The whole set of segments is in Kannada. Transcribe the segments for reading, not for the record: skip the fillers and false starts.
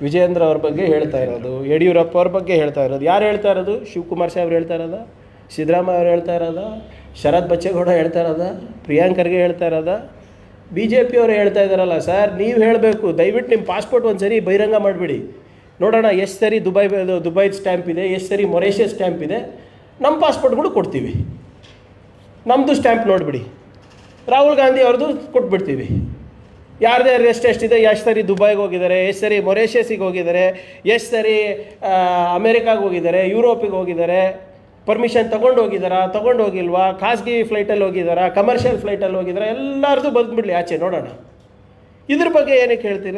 ವಿಜಯೇಂದ್ರ ಅವ್ರ ಬಗ್ಗೆ ಹೇಳ್ತಾ ಇರೋದು, ಯಡಿಯೂರಪ್ಪ ಅವ್ರ ಬಗ್ಗೆ ಹೇಳ್ತಾ ಇರೋದು. ಯಾರು ಹೇಳ್ತಾ ಇರೋದು? ಶಿವಕುಮಾರ್ ಸಾಹೇಬ್ರು ಹೇಳ್ತಾ ಇರೋದ, ಸಿದ್ದರಾಮಯ್ಯ ಅವ್ರು ಹೇಳ್ತಾ ಇರೋದ, ಶರತ್ ಬಚ್ಚೇಗೌಡ ಹೇಳ್ತಾ ಇರೋದ, ಪ್ರಿಯಾಂಕ್ ಖರ್ಗೆ ಹೇಳ್ತಾ ಇರೋದ, ಬಿ ಜೆ ಪಿಯವರು ಹೇಳ್ತಾ ಇದ್ದಾರಲ್ಲ. ಸರ್ ನೀವು ಹೇಳಬೇಕು, ದಯವಿಟ್ಟು ನಿಮ್ಮ ಪಾಸ್ಪೋರ್ಟ್ ಒಂದು ಸರಿ ಬಹಿರಂಗ ಮಾಡಿಬಿಡಿ, ನೋಡೋಣ ಎಷ್ಟು ಸರಿ ದುಬೈ ಸ್ಟ್ಯಾಂಪ್ ಇದೆ, ಎಷ್ಟು ಸರಿ ಮೊರೇಷಿಯಸ್ ಸ್ಟ್ಯಾಂಪ್ ಇದೆ. ನಮ್ಮ ಪಾಸ್ಪೋರ್ಟ್ಗಳು ಕೊಡ್ತೀವಿ, ನಮ್ಮದು ಸ್ಟ್ಯಾಂಪ್ ನೋಡಿಬಿಡಿ. ರಾಹುಲ್ ಗಾಂಧಿ ಅವ್ರದ್ದು ಕೊಟ್ಬಿಡ್ತೀವಿ. ಯಾರದೇ ಎಷ್ಟೆಷ್ಟಿದೆ, ಎಷ್ಟು ಸರಿ ದುಬೈಗೆ ಹೋಗಿದ್ದಾರೆ, ಎಷ್ಟು ಸರಿ ಮೊರೇಷಿಯಸ್ಸಿಗೆ ಹೋಗಿದ್ದಾರೆ, ಎಷ್ಟು ಸರಿ ಅಮೇರಿಕಾಗೆ ಹೋಗಿದ್ದಾರೆ, ಯುರೋಪಿಗೆ ಹೋಗಿದ್ದಾರೆ, ಪರ್ಮಿಷನ್ ತೊಗೊಂಡು ಹೋಗಿಲ್ವಾ, ಖಾಸಗಿ ಫ್ಲೈಟಲ್ಲಿ ಹೋಗಿದ್ದಾರಾ, ಕಮರ್ಷಿಯಲ್ ಫ್ಲೈಟಲ್ಲಿ ಹೋಗಿದ್ದಾರೆ, ಎಲ್ಲರದ್ದು ಬಂದುಬಿಡಲಿ ಆಚೆ ನೋಡೋಣ. ಇದ್ರ ಬಗ್ಗೆ ಏನಕ್ಕೆ ಹೇಳ್ತೀರ?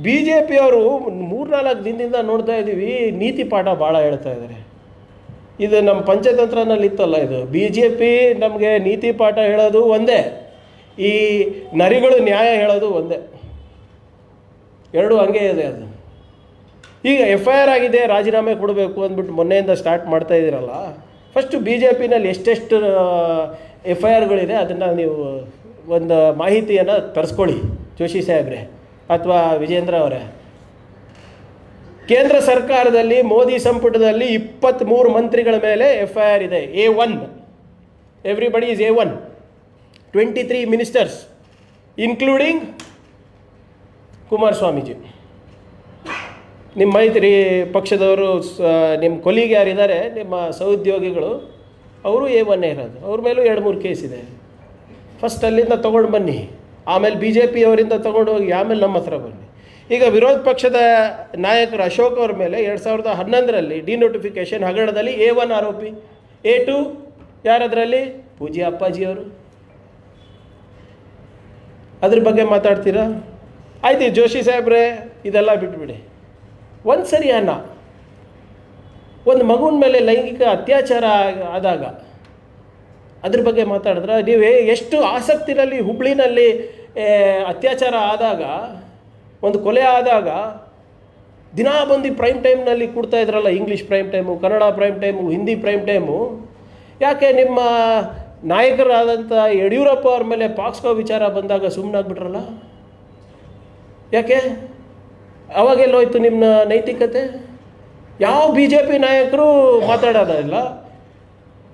ಬಿ ಜೆ ಪಿಯವರು 3-4 ದಿನದಿಂದ ನೋಡ್ತಾ ಇದ್ದೀವಿ, ನೀತಿ ಪಾಠ ಭಾಳ ಹೇಳ್ತಾ ಇದ್ದಾರೆ. ಇದು ನಮ್ಮ ಪಂಚತಂತ್ರನಲ್ಲಿ ಇತ್ತಲ್ಲ, ಇದು ಬಿ ಜೆ ಪಿ ನಮಗೆ ನೀತಿ ಪಾಠ ಹೇಳೋದು ಒಂದೇ, ಈ ನರಿಗಳು ನ್ಯಾಯ ಹೇಳೋದು ಒಂದೇ, ಎರಡೂ ಹಂಗೆ ಇದೆ. ಅದು ಈಗ FIR ಆಗಿದೆ, ರಾಜೀನಾಮೆ ಕೊಡಬೇಕು ಅಂದ್ಬಿಟ್ಟು ಮೊನ್ನೆಯಿಂದ ಸ್ಟಾರ್ಟ್ ಮಾಡ್ತಾ ಇದ್ದೀರಲ್ಲ. ಫಸ್ಟು ಬಿ ಜೆ ಪಿನಲ್ಲಿ ಎಷ್ಟೆಷ್ಟು FIRಗಳಿದೆ ಅದನ್ನು ನೀವು ಒಂದು ಮಾಹಿತಿಯನ್ನು ತರಿಸ್ಕೊಳ್ಳಿ, ಜೋಶಿ ಸಾಹೇಬ್ರೆ ಅಥವಾ ವಿಜೇಂದ್ರ ಅವರೇ. ಕೇಂದ್ರ ಸರ್ಕಾರದಲ್ಲಿ ಮೋದಿ ಸಂಪುಟದಲ್ಲಿ 23 ಮಂತ್ರಿಗಳ ಮೇಲೆ FIR ಇದೆ. A1, everybody is A1. 23 ministers including Kumaraswamiji. ನಿಮ್ಮ ಮೈತ್ರಿ ಪಕ್ಷದವರು, ನಿಮ್ಮ ಕೊಲೀಗ್ ಯಾರಿದ್ದಾರೆ, ನಿಮ್ಮ ಸಹೋದ್ಯೋಗಿಗಳು, ಅವರು A1 ಇರೋದು. ಅವ್ರ ಮೇಲೂ 2-3 ಕೇಸ್ ಇದೆ. ಫಸ್ಟ್ ಅಲ್ಲಿಂದ ತೊಗೊಂಡು ಬನ್ನಿ, ಆಮೇಲೆ ಬಿ ಜೆ ಪಿಯವರಿಂದ ತೊಗೊಂಡು ಹೋಗಿ ಆಮೇಲೆ ನಮ್ಮ ಹತ್ರ ಬನ್ನಿ. ಈಗ ವಿರೋಧ ಪಕ್ಷದ ನಾಯಕರು ಅಶೋಕ್ ಅವ್ರ ಮೇಲೆ 2011ರಲ್ಲಿ ಡಿನೋಟಿಫಿಕೇಷನ್ ಹಗರಣದಲ್ಲಿ A1 ಆರೋಪಿ, A2 ಯಾರದರಲ್ಲಿ? ಪೂಜ್ಯ ಅಪ್ಪಾಜಿಯವರು. ಅದ್ರ ಬಗ್ಗೆ ಮಾತಾಡ್ತೀರಾ? ಆಯ್ತು ಜೋಶಿ ಸಾಹೇಬ್ರೆ, ಇದೆಲ್ಲ ಬಿಟ್ಬಿಡಿ. ಒಂದು ಸರಿ ಒಂದು ಮಗುವಿನ ಮೇಲೆ ಲೈಂಗಿಕ ಅತ್ಯಾಚಾರ ಆದಾಗ ಅದ್ರ ಬಗ್ಗೆ ಮಾತಾಡಿದ್ರೆ, ನೀವೇ ಎಷ್ಟು ಆಸಕ್ತಿನಲ್ಲಿ ಹುಬ್ಳಿನಲ್ಲಿ ಅತ್ಯಾಚಾರ ಆದಾಗ, ಒಂದು ಕೊಲೆ ಆದಾಗ ದಿನಾ ಬಂದು ಪ್ರೈಮ್ ಟೈಮ್ನಲ್ಲಿ ಕೊಡ್ತಾ ಇದ್ರಲ್ಲ, English prime time, Kannada prime time, Hindi prime time. ಯಾಕೆ ನಿಮ್ಮ ನಾಯಕರಾದಂಥ ಯಡಿಯೂರಪ್ಪ ಅವ್ರ ಮೇಲೆ ಪಾಕ್ಸ್ಕೋ ವಿಚಾರ ಬಂದಾಗ ಸುಮ್ಮನಾಗ್ಬಿಟ್ರಲ್ಲ? ಯಾಕೆ? ಅವಾಗೆಲ್ಲೋಯ್ತು ನಿಮ್ಮ ನೈತಿಕತೆ? ಯಾವ ಬಿ ಜೆ ಪಿ ನಾಯಕರು ಮಾತಾಡೋದಿಲ್ಲ.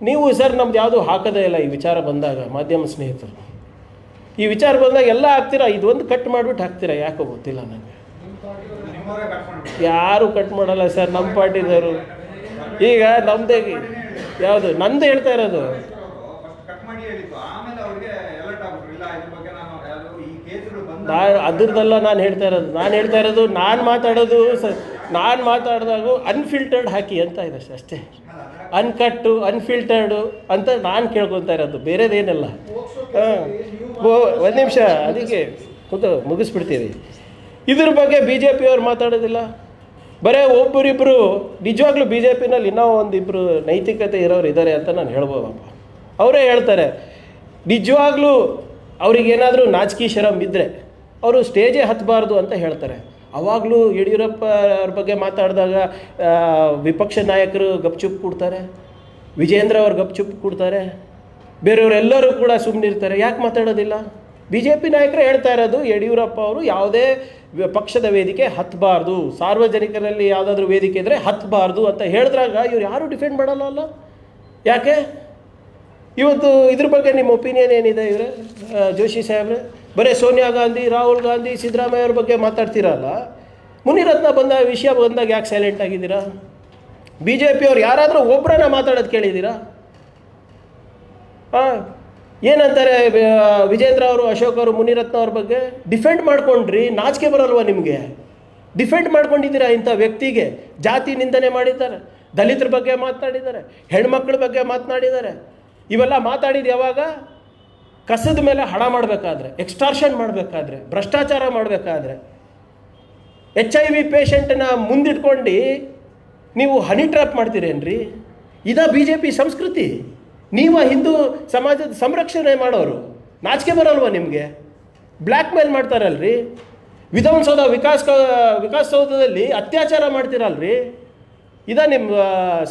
ನೀವು ಸರ್ ನಮ್ದು ಯಾವುದೂ ಹಾಕೋದೇ ಇಲ್ಲ ಈ ವಿಚಾರ ಬಂದಾಗ. ಮಾಧ್ಯಮ ಸ್ನೇಹಿತರು ಈ ವಿಚಾರ ಬಂದಾಗ ಎಲ್ಲ ಹಾಕ್ತೀರಾ, ಇದೊಂದು ಕಟ್ ಮಾಡಿಬಿಟ್ಟು ಹಾಕ್ತೀರಾ, ಯಾಕೋ ಗೊತ್ತಿಲ್ಲ ನನಗೆ. ಯಾರು ಕಟ್ ಮಾಡಲ್ಲ ಸರ್, ನಮ್ಮ ಪಾರ್ಟಿದವರು. ಈಗ ನಮ್ಮದೇ ಯಾವುದು ನಂದು ಹೇಳ್ತಾ ಇರೋದು, ಅದ್ರದ್ದೆಲ್ಲ ನಾನು ಹೇಳ್ತಾ ಇರೋದು ನಾನು ಮಾತಾಡಿದಾಗ ಅನ್ಫಿಲ್ಟರ್ಡ್ ಹಾಕಿ ಅಂತ ಇದೆ ಅಷ್ಟೇ. ಅನ್ಕಟ್ಟು, ಅನ್ಫಿಲ್ಟರ್ಡು ಅಂತ ನಾನು ಕೇಳ್ಕೊತಾ ಇರೋದು, ಬೇರೆದೇನಲ್ಲ. ಒಂದು ನಿಮಿಷ, ಅದಕ್ಕೆ ಮುಗಿಸ್ಬಿಡ್ತೀವಿ. ಇದ್ರ ಬಗ್ಗೆ ಬಿ ಜೆ ಪಿಯವ್ರು ಮಾತಾಡೋದಿಲ್ಲ. ಬರೀ ಒಬ್ಬರಿಬ್ಬರು ನಿಜವಾಗ್ಲೂ ಬಿ ಜೆ ಪಿನಲ್ಲಿ ಇನ್ನೂ ಒಂದಿಬ್ಬರು ನೈತಿಕತೆ ಇರೋರು ಇದ್ದಾರೆ ಅಂತ ನಾನು ಹೇಳ್ಬೋದಪ್ಪ. ಅವರೇ ಹೇಳ್ತಾರೆ, ನಿಜವಾಗ್ಲೂ ಅವ್ರಿಗೇನಾದರೂ ನಾಚಿಕೆ ಶರಮ್ ಇದ್ದರೆ ಅವರು ಸ್ಟೇಜೇ ಹತ್ತಬಾರ್ದು ಅಂತ ಹೇಳ್ತಾರೆ. ಅವಾಗಲೂ ಯಡಿಯೂರಪ್ಪ ಅವ್ರ ಬಗ್ಗೆ ಮಾತಾಡಿದಾಗ ವಿಪಕ್ಷ ನಾಯಕರು ಗಪ್ಚುಪ್ ಕೊಡ್ತಾರೆ, ವಿಜೇಂದ್ರ ಅವ್ರು ಗಪ್ಚುಪ್ ಕೊಡ್ತಾರೆ, ಬೇರೆಯವರೆಲ್ಲರೂ ಕೂಡ ಸುಮ್ಮನಿರ್ತಾರೆ. ಯಾಕೆ ಮಾತಾಡೋದಿಲ್ಲ? ಬಿ ಜೆ ಪಿ ನಾಯಕರೇ ಹೇಳ್ತಾ ಇರೋದು, ಯಡಿಯೂರಪ್ಪ ಅವರು ಯಾವುದೇ ಪಕ್ಷದ ವೇದಿಕೆ ಹತ್ತಬಾರ್ದು, ಸಾರ್ವಜನಿಕರಲ್ಲಿ ಯಾವುದಾದ್ರೂ ವೇದಿಕೆ ಇದ್ದರೆ ಹತ್ತಬಾರ್ದು ಅಂತ ಹೇಳಿದ್ರಾಗ ಇವ್ರು ಯಾರೂ ಡಿಫೆಂಡ್ ಮಾಡಲ್ಲ ಅಲ್ಲ. ಯಾಕೆ? ಇವತ್ತು ಇದ್ರ ಬಗ್ಗೆ ನಿಮ್ಮ ಒಪಿನಿಯನ್ ಏನಿದೆ ಇವರೇ ಜೋಶಿ ಸಾಹೇಬ್ರೆ? ಬರೀ ಸೋನಿಯಾ ಗಾಂಧಿ, ರಾಹುಲ್ ಗಾಂಧಿ, ಸಿದ್ದರಾಮಯ್ಯ ಅವ್ರ ಬಗ್ಗೆ ಮಾತಾಡ್ತೀರಲ್ಲ, ಮುನಿರತ್ನ ವಿಷಯ ಬಂದಾಗ ಯಾಕೆ ಸೈಲೆಂಟ್ ಆಗಿದ್ದೀರಾ? ಬಿ ಜೆ ಪಿಯವ್ರು ಯಾರಾದರೂ ಒಬ್ಬರನ್ನ ಮಾತಾಡೋದು ಕೇಳಿದ್ದೀರಾ? ಏನಂತಾರೆ ವಿಜೇಂದ್ರ ಅವರು, ಅಶೋಕ್ ಅವರು, ಮುನಿರತ್ನ ಅವ್ರ ಬಗ್ಗೆ ಡಿಫೆಂಡ್ ಮಾಡ್ಕೊಂಡ್ರಿ, ನಾಚಿಕೆ ಬರಲ್ವ ನಿಮಗೆ? ಡಿಫೆಂಡ್ ಮಾಡ್ಕೊಂಡಿದ್ದೀರಾ ಇಂಥ ವ್ಯಕ್ತಿಗೆ. ಜಾತಿ ನಿಂದನೆ ಮಾಡಿದ್ದಾರೆ, ದಲಿತರ ಬಗ್ಗೆ ಮಾತನಾಡಿದ್ದಾರೆ, ಹೆಣ್ಮಕ್ಳ ಬಗ್ಗೆ ಮಾತನಾಡಿದ್ದಾರೆ. ಇವೆಲ್ಲ ಮಾತಾಡಿದ್ದು ಯಾವಾಗ? ಕಸದ ಮೇಲೆ ಹಣ ಮಾಡಬೇಕಾದ್ರೆ, ಎಕ್ಸ್ಟಾರ್ಷನ್ ಮಾಡಬೇಕಾದ್ರೆ, ಭ್ರಷ್ಟಾಚಾರ ಮಾಡಬೇಕಾದ್ರೆ, HIV ಪೇಷಂಟನ್ನ ಮುಂದಿಟ್ಕೊಂಡು ನೀವು ಹನಿ ಟ್ರ್ಯಾಪ್ ಮಾಡ್ತೀರೇನ್ರಿ? ಇದಾ ಬಿ ಜೆ ಪಿ ಸಂಸ್ಕೃತಿ? ನೀವು ಹಿಂದೂ ಸಮಾಜದ ಸಂರಕ್ಷಣೆ ಮಾಡೋರು, ನಾಚಿಕೆ ಬರಲ್ವ ನಿಮಗೆ? ಬ್ಲ್ಯಾಕ್ ಮೇಲ್ ಮಾಡ್ತಾರಲ್ರಿ, ವಿಧಾನಸೌಧ ವಿಕಾಸಸೌಧದಲ್ಲಿ ಅತ್ಯಾಚಾರ ಮಾಡ್ತೀರಲ್ರಿ, ಇದಾ ನಿಮ್ಮ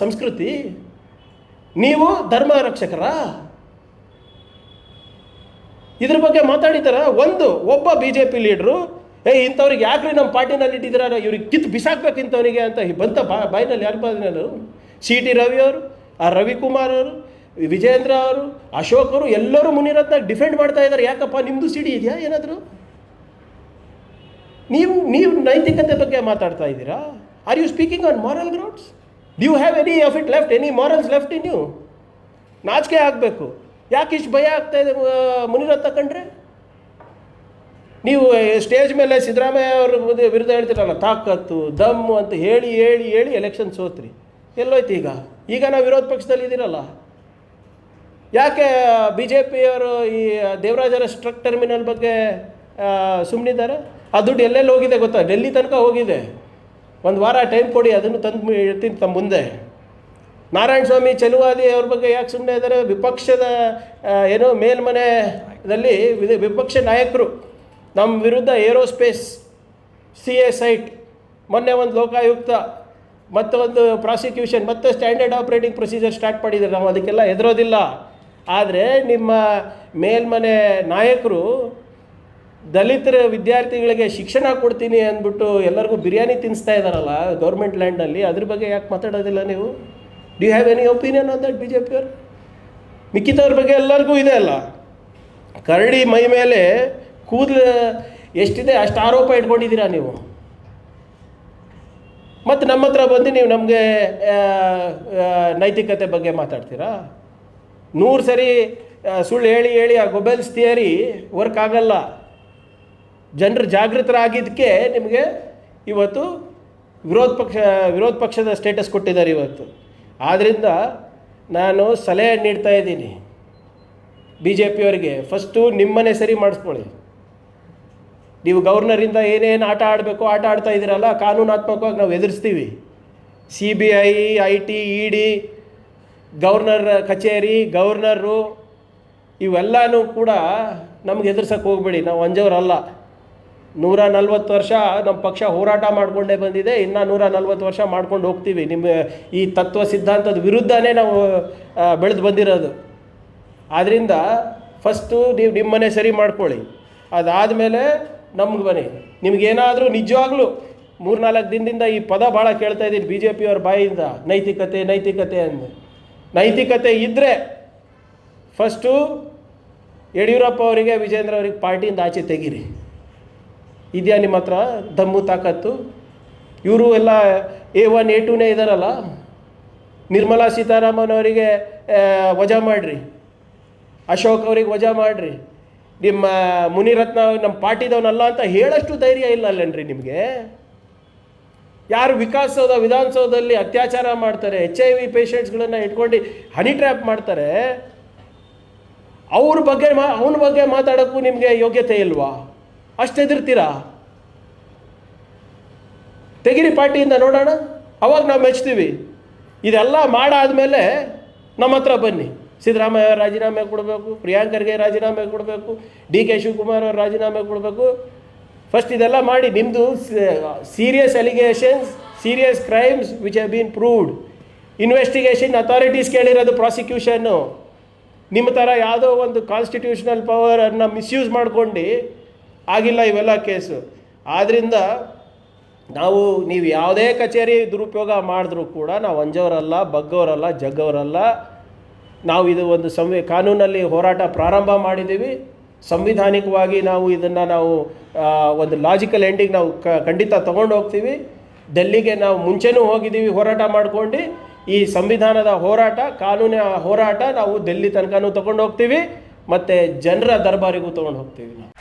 ಸಂಸ್ಕೃತಿ? ನೀವು ಧರ್ಮ ರಕ್ಷಕರ? ಇದ್ರ ಬಗ್ಗೆ ಮಾತಾಡಿದಾರ? ಒಬ್ಬ ಬಿ ಜೆ ಪಿ ಲೀಡ್ರು ಇಂಥವ್ರಿಗೆ ಯಾಕ್ರಿ ನಮ್ಮ ಪಾರ್ಟಿನಲ್ಲಿ ಇಟ್ಟಿದ್ದೀರ, ಇವ್ರಿಗೆ ಕಿತ್ತು ಬಿಸಾಕ್ಬೇಕು ಇಂಥವನಿಗೆ ಅಂತ ಬಂತ ಬಾಯಿನಲ್ಲಿ ಯಾರು ಬಂದ್ರು? ಸಿ ಟಿ ರವಿ ಅವರು, ಆ ರವಿಕುಮಾರ್ ಅವರು, ವಿಜೇಂದ್ರ ಅವರು, ಅಶೋಕ್ ಅವರು ಎಲ್ಲರೂ ಮುನಿರತ್ನ ಡಿಫೆಂಡ್ ಮಾಡ್ತಾ ಇದ್ದಾರೆ. ಯಾಕಪ್ಪ ನಿಮ್ಮದು ಸಿಡಿ ಇದೆಯಾ ಏನಾದರೂ? ನೀವು ನೈತಿಕತೆ ಬಗ್ಗೆ ಮಾತಾಡ್ತಾ ಇದ್ದೀರಾ? Are you speaking on moral grounds? Do you have any of it left, any morals left in you? ನಾಚಿಕೆ ಆಗಬೇಕು. ಯಾಕೆ ಇಷ್ಟು ಭಯ ಆಗ್ತಾ ಇದೆ ಮುನಿರತ್ನ ಕಂಡ್ರೆ? ನೀವು ಸ್ಟೇಜ್ ಮೇಲೆ ಸಿದ್ದರಾಮಯ್ಯ ಅವ್ರ ವಿರುದ್ಧ ಹೇಳ್ತಿರಲ್ಲ, ತಾಕತ್ತು ದಮ್ಮು ಅಂತ ಹೇಳಿ ಹೇಳಿ ಹೇಳಿ ಎಲೆಕ್ಷನ್ ಸೋತ್ರಿ. ಎಲ್ಲೋಯ್ತು ಈಗ ನಾವು ವಿರೋಧ ಪಕ್ಷದಲ್ಲಿ ಇದ್ದೀರಲ್ಲ. ಯಾಕೆ ಬಿ ಜೆ ಪಿಯವರು ಈ ದೇವರಾಜ ಅರಸ್ ಟ್ರಕ್ ಟರ್ಮಿನಲ್ ಬಗ್ಗೆ ಸುಮ್ಮನಿದ್ದಾರೆ? ಆ ದುಡ್ಡು ಎಲ್ಲೆಲ್ಲಿ ಹೋಗಿದೆ ಗೊತ್ತಾ? ಡೆಲ್ಲಿ ತನಕ ಹೋಗಿದೆ. ಒಂದು ವಾರ ಟೈಮ್ ಕೊಡಿ, ಅದನ್ನು ತಂದು ಇರ್ತೀನಿ ತಮ್ಮ ಮುಂದೆ. ನಾರಾಯಣ ಸ್ವಾಮಿ ಚೆಲುವಾದಿ ಅವ್ರ ಬಗ್ಗೆ ಯಾಕೆ ಸುಮ್ಮನೆ ಇದ್ದಾರೆ? ವಿಪಕ್ಷದ ಏನೋ ಮೇಲ್ಮನೆಯಲ್ಲಿ ವಿಪಕ್ಷ ನಾಯಕರು ನಮ್ಮ ವಿರುದ್ಧ ಏರೋಸ್ಪೇಸ್ CA ಸೈಟ್, ಮೊನ್ನೆ ಒಂದು ಲೋಕಾಯುಕ್ತ ಮತ್ತು ಒಂದು ಪ್ರಾಸಿಕ್ಯೂಷನ್ ಮತ್ತು ಸ್ಟ್ಯಾಂಡರ್ಡ್ ಆಪ್ರೇಟಿಂಗ್ ಪ್ರೊಸೀಜರ್ ಸ್ಟಾರ್ಟ್ ಮಾಡಿದ್ದಾರೆ. ನಾವು ಅದಕ್ಕೆಲ್ಲ ಹೆದರೋದಿಲ್ಲ. ಆದರೆ ನಿಮ್ಮ ಮೇಲ್ಮನೆ ನಾಯಕರು ದಲಿತರ ವಿದ್ಯಾರ್ಥಿಗಳಿಗೆ ಶಿಕ್ಷಣ ಕೊಡ್ತೀನಿ ಅಂದ್ಬಿಟ್ಟು ಎಲ್ಲರಿಗೂ ಬಿರಿಯಾನಿ ತಿನ್ನಿಸ್ತಾ ಇದ್ದಾರಲ್ಲ ಗೌರ್ಮೆಂಟ್ ಲ್ಯಾಂಡ್ನಲ್ಲಿ, ಅದ್ರ ಬಗ್ಗೆ ಯಾಕೆ ಮಾತಾಡೋದಿಲ್ಲ ನೀವು? Do you have any opinion on that B J ಪಿಯವ್ರು? ಮಿಕ್ಕಿದವ್ರ ಬಗ್ಗೆ ಎಲ್ಲರಿಗೂ ಇದೆ ಅಲ್ಲ. ಕರಡಿ ಮೈ ಮೇಲೆ ಕೂದಲು ಎಷ್ಟಿದೆ ಅಷ್ಟು ಆರೋಪ ಇಟ್ಕೊಂಡಿದ್ದೀರಾ ನೀವು. ಮತ್ತು ನಮ್ಮ ಹತ್ರ ಬಂದು ನೀವು ನಮಗೆ ನೈತಿಕತೆ ಬಗ್ಗೆ ಮಾತಾಡ್ತೀರಾ? 100 ಸರಿ ಸುಳ್ಳು ಹೇಳಿ ಹೇಳಿ ಆ ಗೊಬೆಲ್ಸ್ ಥಿಯರಿ ವರ್ಕ್ ಆಗಲ್ಲ. ಜನರು ಜಾಗೃತರಾಗಿದ್ದಕ್ಕೆ ನಿಮಗೆ ಇವತ್ತು ವಿರೋಧ ಪಕ್ಷದ ಸ್ಟೇಟಸ್ ಕೊಟ್ಟಿದ್ದಾರೆ ಇವತ್ತು. ಆದ್ದರಿಂದ ನಾನು ಸಲಹೆ ನೀಡ್ತಾ ಇದ್ದೀನಿ ಬಿ ಜೆ ಪಿಯವರಿಗೆ, ಫಸ್ಟು ನಿಮ್ಮನೆ ಸರಿ ಮಾಡಿಸ್ಕೊಳ್ಳಿ. ನೀವು ಗವರ್ನರಿಂದ ಏನೇನು ಆಟ ಆಡಬೇಕು ಆಟ ಆಡ್ತಾ ಇದ್ದೀರಲ್ಲ, ಕಾನೂನಾತ್ಮಕವಾಗಿ ನಾವು ಎದುರಿಸ್ತೀವಿ. CBI, IT, ED, ಗವರ್ನರ್ ಕಚೇರಿ, ಗವರ್ನರು ಇವೆಲ್ಲನೂ ಕೂಡ ನಮ್ಗೆ ಎದುರ್ಸೋಕ್ಕೆ ಹೋಗ್ಬೇಡಿ. ನಾವು ಅಂಜೋರಲ್ಲ. 140 ವರ್ಷ ನಮ್ಮ ಪಕ್ಷ ಹೋರಾಟ ಮಾಡಿಕೊಂಡೇ ಬಂದಿದೆ, ಇನ್ನು 140 ವರ್ಷ ಮಾಡ್ಕೊಂಡು ಹೋಗ್ತೀವಿ. ನಿಮ್ಮ ಈ ತತ್ವ ಸಿದ್ಧಾಂತದ ವಿರುದ್ಧನೇ ನಾವು ಬೆಳೆದು ಬಂದಿರೋದು. ಆದ್ದರಿಂದ ಫಸ್ಟು ನೀವು ನಿಮ್ಮನೆ ಸರಿ ಮಾಡ್ಕೊಳ್ಳಿ. ಅದಾದಮೇಲೆ ನಮ್ಗೆ ಬನ್ನಿ. ನಿಮಗೇನಾದರೂ ನಿಜವಾಗ್ಲೂ 3-4 ದಿನದಿಂದ ಈ ಪದ ಭಾಳ ಕೇಳ್ತಾ ಇದ್ದೀನಿ ಬಿ ಜೆ ಪಿಯವ್ರ ಬಾಯಿಂದ, ನೈತಿಕತೆ ನೈತಿಕತೆ ಅಂದು. ನೈತಿಕತೆ ಇದ್ದರೆ ಫಸ್ಟು ಯಡಿಯೂರಪ್ಪ ಅವರಿಗೆ, ವಿಜೇಂದ್ರ ಅವರಿಗೆ ಪಾರ್ಟಿಯಿಂದ ಆಚೆ ತೆಗೀರಿ. ಇದೆಯಾ ನಿಮ್ಮ ಹತ್ರ ದಮ್ಮು ತಾಕತ್ತು? ಇವರು ಎಲ್ಲ A1 A2ನೇ ಇದ್ದಾರಲ್ಲ. ನಿರ್ಮಲಾ ಸೀತಾರಾಮನ್ ಅವರಿಗೆ ವಜಾ ಮಾಡಿರಿ, ಅಶೋಕ್ ಅವ್ರಿಗೆ ವಜಾ ಮಾಡಿರಿ. ನಿಮ್ಮ ಮುನಿರತ್ನ ನಮ್ಮ ಪಾರ್ಟಿದವನಲ್ಲ ಅಂತ ಹೇಳಷ್ಟು ಧೈರ್ಯ ಇಲ್ಲ ಅಲ್ಲೇನ್ರಿ ನಿಮಗೆ? ಯಾರು ವಿಧಾನಸೌಧದಲ್ಲಿ ಅತ್ಯಾಚಾರ ಮಾಡ್ತಾರೆ, HIV ಪೇಷಂಟ್ಸ್ಗಳನ್ನು ಇಟ್ಕೊಂಡು ಹನಿ ಟ್ರ್ಯಾಪ್ ಮಾಡ್ತಾರೆ, ಅವನ ಬಗ್ಗೆ ಮಾತಾಡೋಕ್ಕೂ ನಿಮಗೆ ಯೋಗ್ಯತೆ ಇಲ್ವಾ? ಅಷ್ಟು ಹೆದರ್ತೀರಾ? ತೆಗಿರಿ ಪಾರ್ಟಿಯಿಂದ ನೋಡೋಣ, ಅವಾಗ ನಾವು ಮೆಚ್ತೀವಿ. ಇದೆಲ್ಲ ಮಾಡಾದಮೇಲೆ ನಮ್ಮ ಹತ್ರ ಬನ್ನಿ. ಸಿದ್ದರಾಮಯ್ಯ ರಾಜೀನಾಮೆ ಕೊಡಬೇಕು, ಪ್ರಿಯಾಂಕ್ ಖರ್ಗೆ ರಾಜೀನಾಮೆ ಕೊಡಬೇಕು, DK ಶಿವಕುಮಾರ್ ಅವರು ರಾಜೀನಾಮೆ ಕೊಡಬೇಕು. ಫಸ್ಟ್ ಇದೆಲ್ಲ ಮಾಡಿ ನಿಮ್ಮದು serious allegations, serious crimes which have been proved. Investigation authorities ಕೇಳಿರೋದು ಪ್ರಾಸಿಕ್ಯೂಷನ್ನು. ನಿಮ್ಮ ಥರ ಯಾವುದೋ ಒಂದು ಕಾನ್ಸ್ಟಿಟ್ಯೂಷನಲ್ ಪವರನ್ನು ಮಿಸ್ಯೂಸ್ ಮಾಡ್ಕೊಂಡು ಆಗಿಲ್ಲ ಇವೆಲ್ಲ ಕೇಸು. ಆದ್ದರಿಂದ ನೀವು ಯಾವುದೇ ಕಚೇರಿ ದುರುಪಯೋಗ ಮಾಡಿದ್ರೂ ಕೂಡ ನಾವು ಅಂಜೋರಲ್ಲ, ಬಗ್ಗೋರಲ್ಲ, ಜಗ್ಗೋರಲ್ಲ. ನಾವು ಇದು ಒಂದು ಕಾನೂನಲ್ಲಿ ಹೋರಾಟ ಪ್ರಾರಂಭ ಮಾಡಿದ್ದೀವಿ. ಸಂವಿಧಾನಿಕವಾಗಿ ನಾವು ಇದನ್ನು ಒಂದು ಲಾಜಿಕಲ್ ಎಂಡಿಗೆ ನಾವು ಖಂಡಿತ ತೊಗೊಂಡು ಹೋಗ್ತೀವಿ. ಡೆಲ್ಲಿಗೆ ನಾವು ಮುಂಚೆನೂ ಹೋಗಿದ್ದೀವಿ ಹೋರಾಟ ಮಾಡ್ಕೊಂಡು. ಈ ಸಂವಿಧಾನದ ಹೋರಾಟ, ಕಾನೂನಿನ ಹೋರಾಟ ನಾವು ಡೆಲ್ಲಿ ತನಕನೂ ತೊಗೊಂಡು ಹೋಗ್ತೀವಿ ಮತ್ತು ಜನರ ದರ್ಬಾರಿಗೂ ತೊಗೊಂಡು ಹೋಗ್ತೀವಿ ನಾವು.